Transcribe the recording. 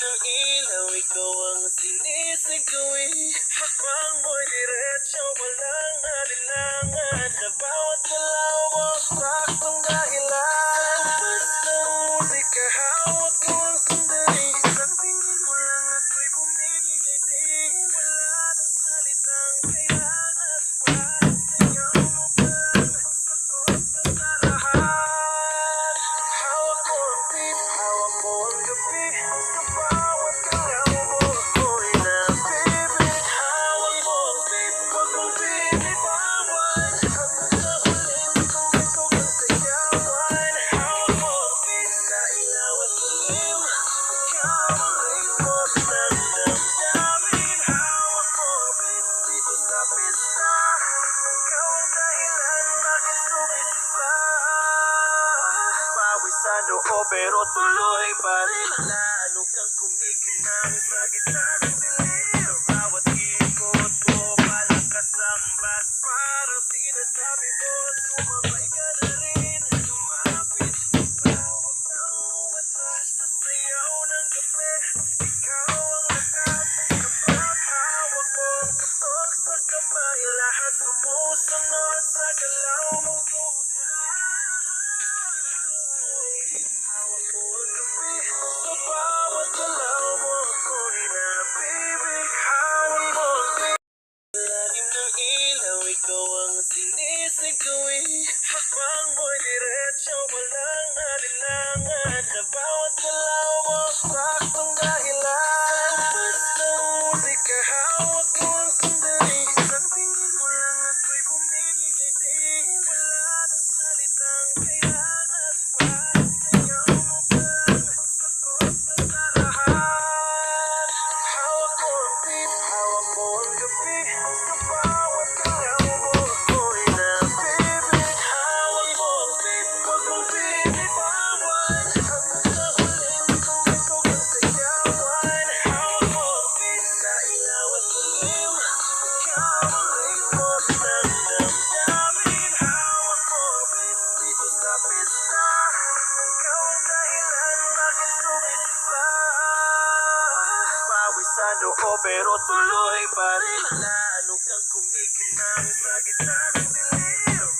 ng ilaw, ikaw ang sinisigawi. Hakbang mo'y diretso, walang alinlangan. Na bawat galaw mo, saktong dahilan. Basta musika, hawak mo ang sandali. Isang tingin mo lang ako'y bumibigay din. Wala nang salitang kailangan pa. Sayaw mo pa lang, sagot na sa lahat. Hawak mo ang beat, hawak mo ang gabi. Sa bawat galaw mo ako'y nabibig. Hawak mo ang beat, huwag mong binitawan. Hanggang sa huling tumugtog ang sayawan. Hawak mo ang beat, sa ilaw at dilim. Ikaw ang ritmo ng damdamin. Hawak mo ang beat dito sa pista. Ikaw ang dahilan bakit sumispa. Pawisan noo pero tuloy pa rin. Lalo kang kumikinang sa gitna ng dilim. Bawat ikot mo palakas ang bass. Parang sinasabi mo sumabay ka na rin. Lumapit ka, huwag nang umatras sa sayaw ng gabi. Ikaw ang lakas kapag hawak mo ang katok sa kamay. Lahat sumusunod sa galaw mong tunay. Hawak mo ang gabi, sa bawat galaw mo ako'y nabibig. Hawak mo ang gabi, ilalim ng ilaw, ikaw ang sinisigawi. Hakbang mo'y diretso, walang alinlangan. Na bawat galaw mo, saktong dahilan. Basta musika, hawak mo ang sandali. Isang tingin mo lang ako'y bumibigay din. Wala nang salitang kailangan pa. Sayaw mo pa lang, sagot na sa lahat. Hawak mo ang beat, hawak mo ang gabi. Sa bawat galaw mo ako'y nabibig. Hawak mo ang beat, huwag mong binitawan. Hanggang sa huling tumugtog ang sayawan. Hawak mo ang beat, sa ilaw at dilim. Ikaw ang ritmo ng damdamin. Hawak mo ang beat dito sa pista. Ikaw ang dahilan bakit sumispa. Pawisan noo pero tuloy pa rin. Lalo kang kumikinang sa gitna ng dilim.